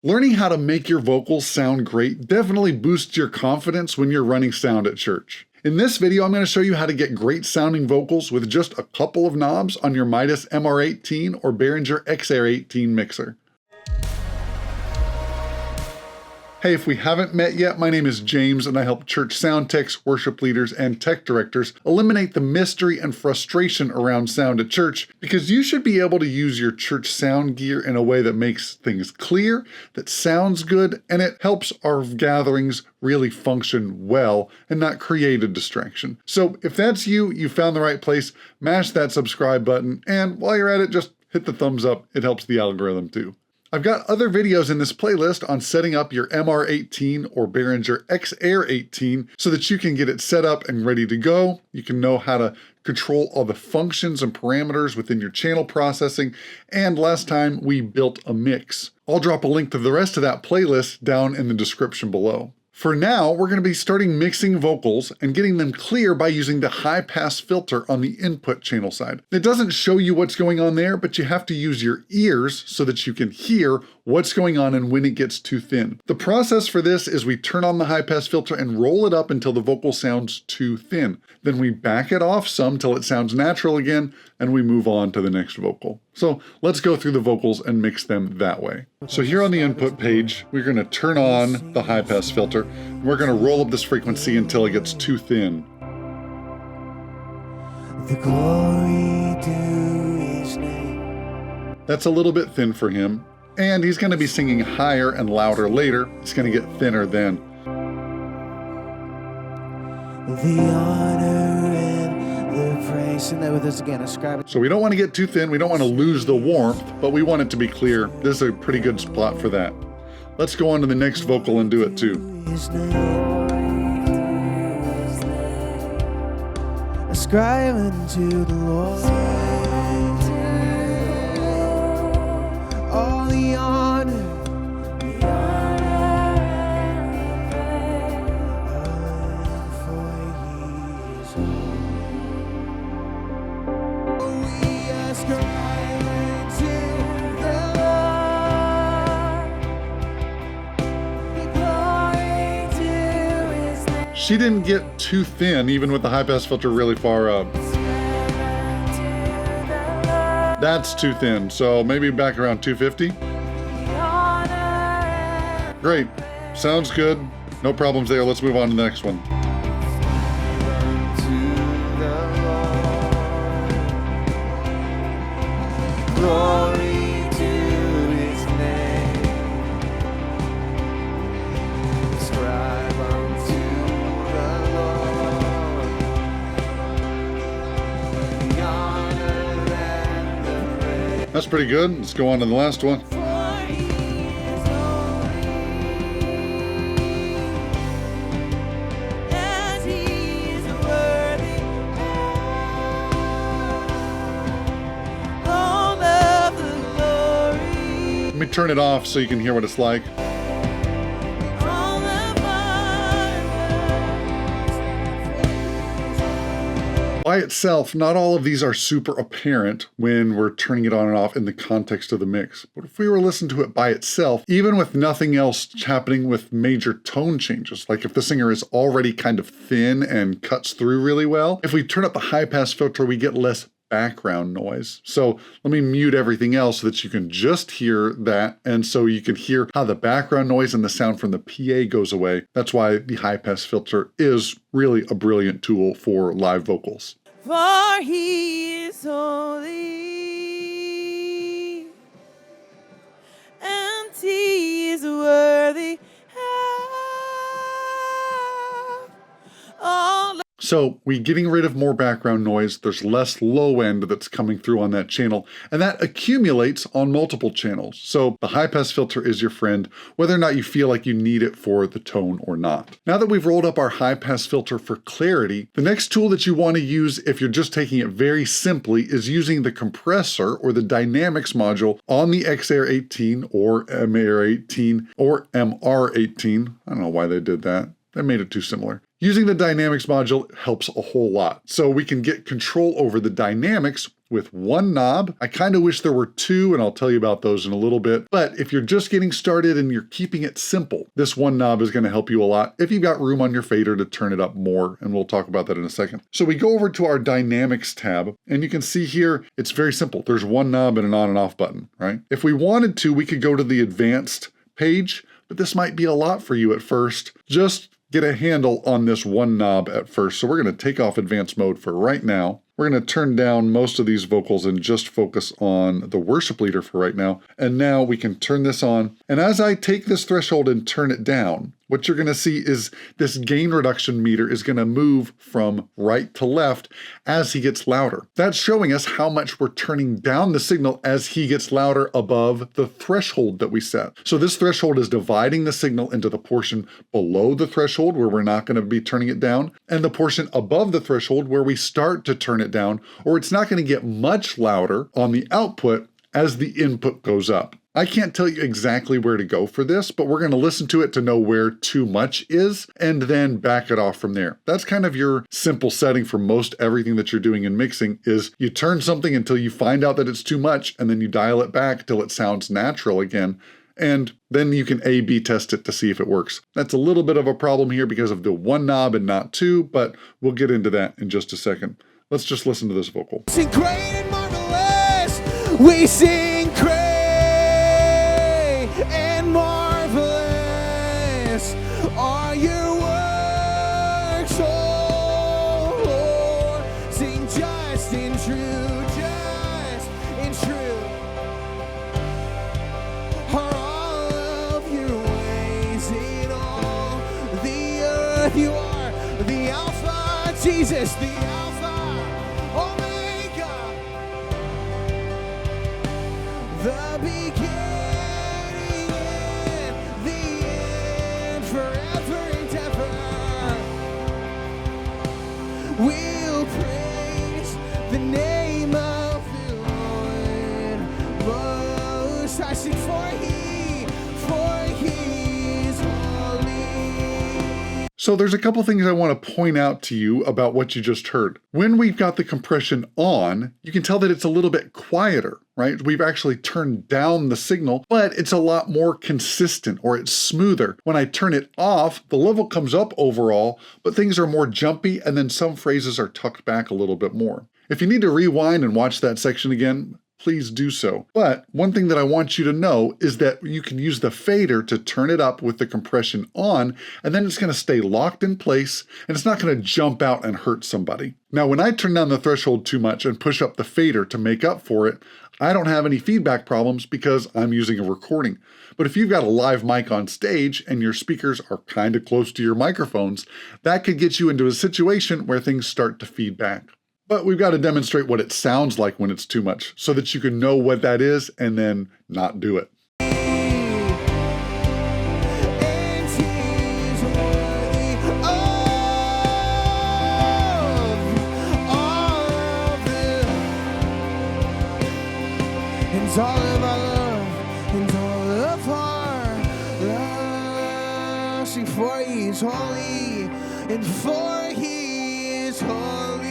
Learning how to make your vocals sound great definitely boosts your confidence when you're running sound at church. In this video, I'm going to show you how to get great sounding vocals with just a couple of knobs on your Midas MR18 or Behringer XR18 mixer. Hey, if we haven't met yet, my name is James and I help church sound techs, worship leaders, and tech directors eliminate the mystery and frustration around sound at church, because you should be able to use your church sound gear in a way that makes things clear, that sounds good, and it helps our gatherings really function well and not create a distraction. So if that's you, you found the right place, mash that subscribe button, and while you're at it, just hit the thumbs up. It helps the algorithm too. I've got other videos in this playlist on setting up your MR18 or Behringer XR18 so that you can get it set up and ready to go. You can know how to control all the functions and parameters within your channel processing. And last time we built a mix. I'll drop a link to the rest of that playlist down in the description below. For now, we're going to be starting mixing vocals and getting them clear by using the high pass filter on the input channel side. It doesn't show you what's going on there, but you have to use your ears so that you can hear what's going on and when it gets too thin. The process for this is we turn on the high pass filter and roll it up until the vocal sounds too thin. Then we back it off some till it sounds natural again, and we move on to the next vocal. So let's go through the vocals and mix them that way. So here on the input page, we're going to turn on the high pass filter. And we're going to roll up this frequency until it gets too thin. The glory due his name. That's a little bit thin for him. And he's going to be singing higher and louder later. It's going to get thinner then. The honor and the praise. Sing that with us again. Ascribe it. So we don't want to get too thin. We don't want to lose the warmth, but we want it to be clear. This is a pretty good spot for that. Let's go on to the next vocal and do it too. His name. Ascribe unto the Lord all the honor. She didn't get too thin, even with the high pass filter really far up. That's too thin, so maybe back around 250. Great, sounds good. No problems there. Let's move on to the next one. Glory to his name. Ascribe unto the Lord the honor and the praise. That's pretty good. Let's go on to the last one. For he is holy, and he is worthy all of the glory. Let me turn it off so you can hear what it's like. All of our By itself, not all of these are super apparent when we're turning it on and off in the context of the mix. But if we were listening to it by itself, even with nothing else happening with major tone changes, like if the singer is already kind of thin and cuts through really well, if we turn up the high pass filter, we get less background noise. So let me mute everything else so that you can just hear that, and so you can hear how the background noise and the sound from the PA goes away. That's why the high pass filter is really a brilliant tool for live vocals. For he is holy, and he is worthy of all. So we getting rid of more background noise, there's less low end that's coming through on that channel, and that accumulates on multiple channels. So the high pass filter is your friend, whether or not you feel like you need it for the tone or not. Now that we've rolled up our high pass filter for clarity, the next tool that you want to use if you're just taking it very simply is using the compressor or the dynamics module on the XR18 or MR18 or MR18. I don't know why they did that. They made it too similar. Using the dynamics module helps a whole lot. So we can get control over the dynamics with one knob. I kind of wish there were two, and I'll tell you about those in a little bit. But if you're just getting started and you're keeping it simple, this one knob is going to help you a lot if you've got room on your fader to turn it up more, and we'll talk about that in a second. So we go over to our dynamics tab, and you can see here, it's very simple. There's one knob and an on and off button, right? If we wanted to, we could go to the advanced page, but this might be a lot for you at first. Just get a handle on this one knob at first. So we're going to take off advanced mode for right now. We're going to turn down most of these vocals and just focus on the worship leader for right now. And now we can turn this on. And as I take this threshold and turn it down, what you're going to see is this gain reduction meter is going to move from right to left as he gets louder. That's showing us how much we're turning down the signal as he gets louder above the threshold that we set. So this threshold is dividing the signal into the portion below the threshold where we're not going to be turning it down, and the portion above the threshold where we start to turn it down, or it's not going to get much louder on the output as the input goes up. I can't tell you exactly where to go for this, but we're going to listen to it to know where too much is and then back it off from there. That's kind of your simple setting for most everything that you're doing in mixing is you turn something until you find out that it's too much and then you dial it back till it sounds natural again. And then you can A/B test it to see if it works. That's a little bit of a problem here because of the one knob and not two, but we'll get into that in just a second. Let's just listen to this vocal. Sing great and marvelous. We sing great and marvelous are your works, oh Lord. Sing just and true, just and true are all of your ways in all the earth. You are the Alpha, Jesus, the Alpha, Omega, the beginning and the end, forever and ever. We'll praise the name of the Lord Most High. Sing for He is holy. So there's a couple things I want to point out to you about what you just heard. When we've got the compression on, you can tell that it's a little bit quieter, right? We've actually turned down the signal, but it's a lot more consistent, or it's smoother. When I turn it off, the level comes up overall, but things are more jumpy, and then some phrases are tucked back a little bit more. If you need to rewind and watch that section again, please do so. But one thing that I want you to know is that you can use the fader to turn it up with the compression on, and then it's going to stay locked in place, and it's not going to jump out and hurt somebody. Now, when I turn down the threshold too much and push up the fader to make up for it, I don't have any feedback problems because I'm using a recording. But if you've got a live mic on stage and your speakers are kind of close to your microphones, that could get you into a situation where things start to feedback. But we've got to demonstrate what it sounds like when it's too much so that you can know what that is and then not do it. And He's worthy of all of it, and all of our love, and all of our love. Sing for He is holy, and for He is holy.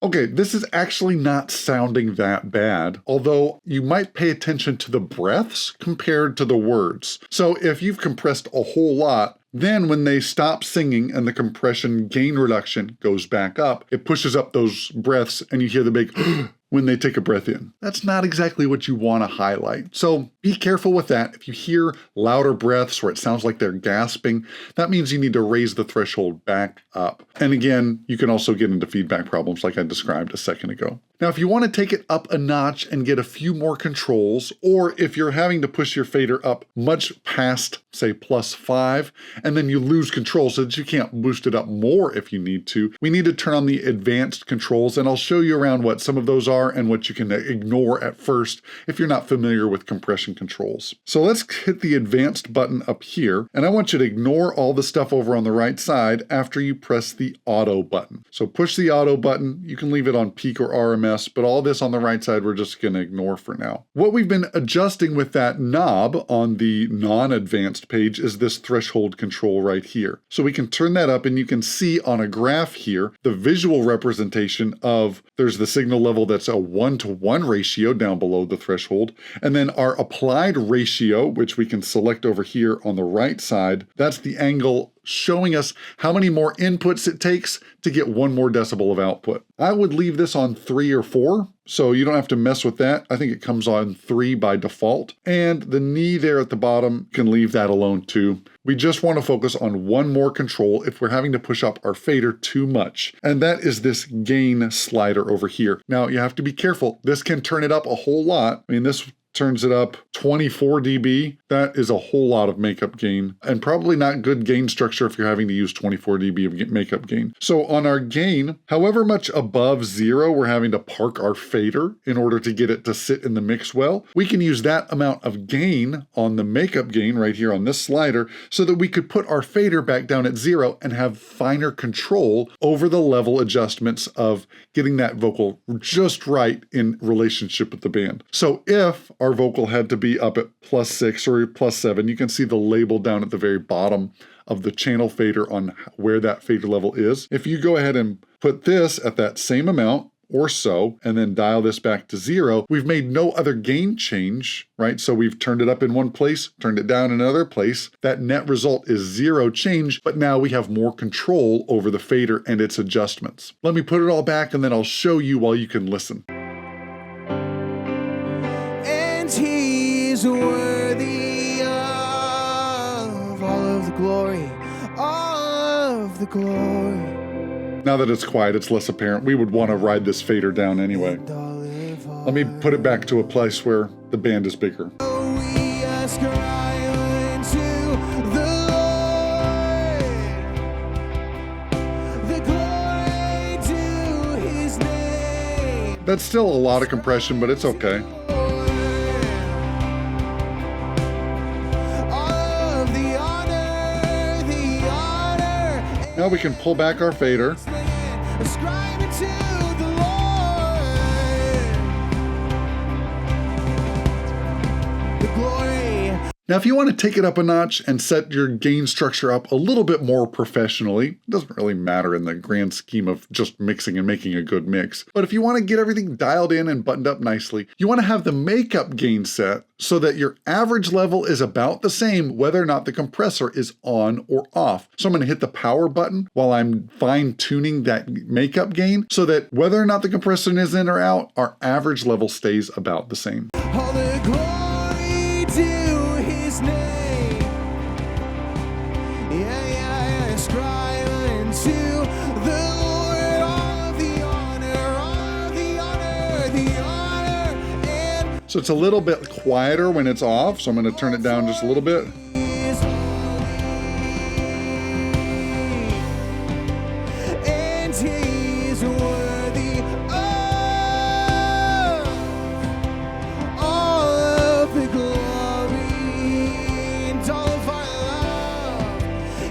Okay, this is actually not sounding that bad, although you might pay attention to the breaths compared to the words. So if you've compressed a whole lot, then when they stop singing and the compression gain reduction goes back up, it pushes up those breaths and you hear the big when they take a breath in. That's not exactly what you want to highlight. So be careful with that. If you hear louder breaths or it sounds like they're gasping, that means you need to raise the threshold back up. And again, you can also get into feedback problems like I described a second ago. Now, if you want to take it up a notch and get a few more controls, or if you're having to push your fader up much past, say, +5, and then you lose control so that you can't boost it up more if you need to, we need to turn on the advanced controls, and I'll show you around what some of those are and what you can ignore at first if you're not familiar with compression controls. So let's hit the advanced button up here, and I want you to ignore all the stuff over on the right side after you press the auto button. So push the auto button. You can leave it on peak or RMS mess, but all this on the right side we're just going to ignore for now. What we've been adjusting with that knob on the non-advanced page is this threshold control right here. So we can turn that up and you can see on a graph here the visual representation of there's the signal level that's a 1-to-1 ratio down below the threshold, and then our applied ratio, which we can select over here on the right side, that's the angle showing us how many more inputs it takes to get 1 more decibel of output. I would leave this on 3 or 4, so you don't have to mess with that. I think it comes on 3 by default. And the knee there at the bottom, can leave that alone too. We just want to focus on 1 more control if we're having to push up our fader too much. And that is this gain slider over here. Now you have to be careful. This can turn it up a whole lot. I mean, this turns it up 24 dB. That is a whole lot of makeup gain, and probably not good gain structure if you're having to use 24 dB of makeup gain. So on our gain, however much above 0 we're having to park our fader in order to get it to sit in the mix well, we can use that amount of gain on the makeup gain right here on this slider so that we could put our fader back down at 0 and have finer control over the level adjustments of getting that vocal just right in relationship with the band. So if our vocal had to be up at +6 or +7, you can see the label down at the very bottom of the channel fader on where that fader level is. If you go ahead and put this at that same amount or so, and then dial this back to 0, we've made no other gain change, right? So we've turned it up in one place, turned it down in another place. That net result is 0 change, but now we have more control over the fader and its adjustments. Let me put it all back and then I'll show you while you can listen. And he's worthy of all of the glory, all of the glory. Now that it's quiet, it's less apparent. We would want to ride this fader down anyway. Let me put it back to a place where the band is bigger. We ascribe unto the Lord the glory to his name. That's still a lot of compression, but it's okay. All of the honor, Now we can pull back our fader. ascribe it to the Lord. The glory. Now, if you want to take it up a notch and set your gain structure up a little bit more professionally, it doesn't really matter in the grand scheme of just mixing and making a good mix. But if you want to get everything dialed in and buttoned up nicely, you want to have the makeup gain set so that your average level is about the same whether or not the compressor is on or off. So I'm going to hit the power button while I'm fine-tuning that makeup gain so that whether or not the compressor is in or out, our average level stays about the same. All the glory to his name. Yeah, ascribe unto the Lord all of the honor, all of the honor, the honor, and So it's a little bit quieter when it's off, so I'm going to turn it down just a little bit. is holy. And he is worthy of all of the glory and all of our love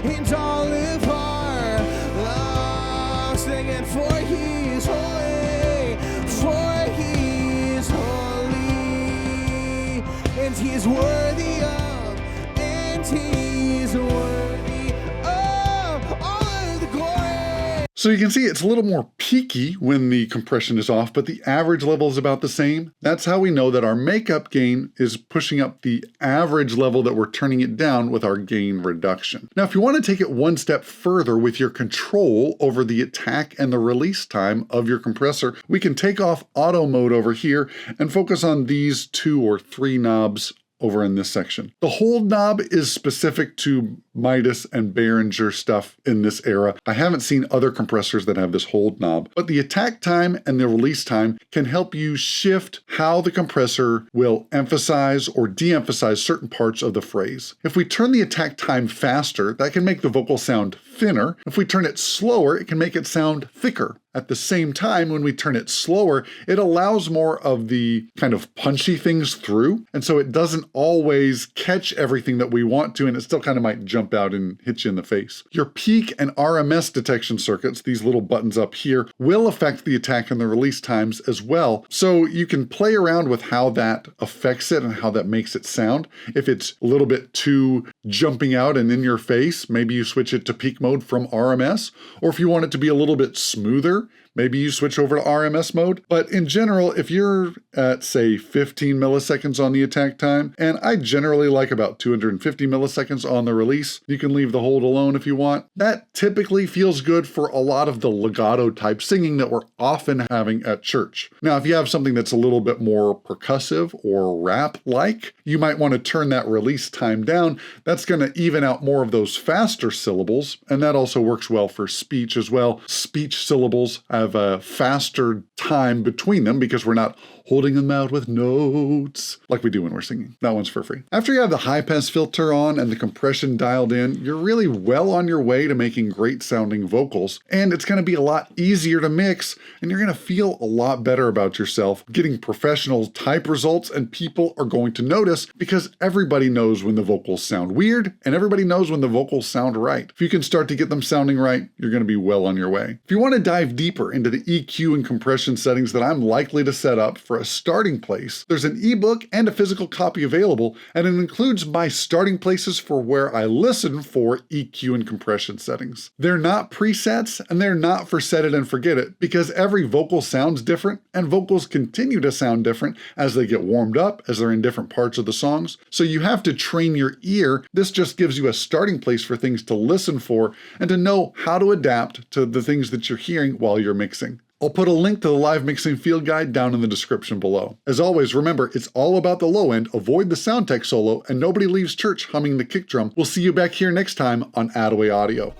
and all of our love. Sing it, for he is holy, for he is holy, and he is worthy of, and he is worthy of all of the glory. So you can see it's a little more peaky when the compression is off, but the average level is about the same. That's how we know that our makeup gain is pushing up the average level that we're turning it down with our gain reduction. Now, if you want to take it one step further with your control over the attack and the release time of your compressor, we can take off auto mode over here and focus on these 2 or 3 knobs over in this section. The hold knob is specific to Midas and Behringer stuff in this era. I haven't seen other compressors that have this hold knob, but the attack time and the release time can help you shift how the compressor will emphasize or de-emphasize certain parts of the phrase. If we turn the attack time faster, that can make the vocal sound thinner. If we turn it slower, it can make it sound thicker. At the same time, when we turn it slower, it allows more of the kind of punchy things through. And so it doesn't always catch everything that we want to, and it still kind of might jump out and hit you in the face. Your peak and RMS detection circuits, these little buttons up here, will affect the attack and the release times as well. So you can play around with how that affects it and how that makes it sound. If it's a little bit too jumping out and in your face, maybe you switch it to peak mode from RMS. Or if you want it to be a little bit smoother, maybe you switch over to RMS mode. But in general, if you're at, say, 15 milliseconds on the attack time, and I generally like about 250 milliseconds on the release, you can leave the hold alone if you want. That typically feels good for a lot of the legato type singing that we're often having at church. Now, if you have something that's a little bit more percussive or rap-like, you might want to turn that release time down. That's going to even out more of those faster syllables, and that also works well for speech as well. Speech syllables have a faster time between them because we're not holding them out with notes like we do when we're singing. That one's for free. After you have the high pass filter on and the compression dialed in, you're really well on your way to making great sounding vocals, and it's going to be a lot easier to mix, and you're going to feel a lot better about yourself, getting professional type results, and people are going to notice because everybody knows when the vocals sound weird and everybody knows when the vocals sound right. If you can start to get them sounding right, you're going to be well on your way. If you want to dive deeper into the EQ and compression settings that I'm likely to set up for a starting place, there's an ebook and a physical copy available, and it includes my starting places for where I listen for EQ and compression settings. They're not presets, and they're not for set it and forget it, because every vocal sounds different, and vocals continue to sound different as they get warmed up, as they're in different parts of the songs. So you have to train your ear. This just gives you a starting place for things to listen for and to know how to adapt to the things that you're hearing while you're mixing. I'll put a link to the live mixing field guide down in the description below. As always, remember, it's all about the low end, avoid the Soundtech solo, and nobody leaves church humming the kick drum. We'll see you back here next time on Attaway Audio.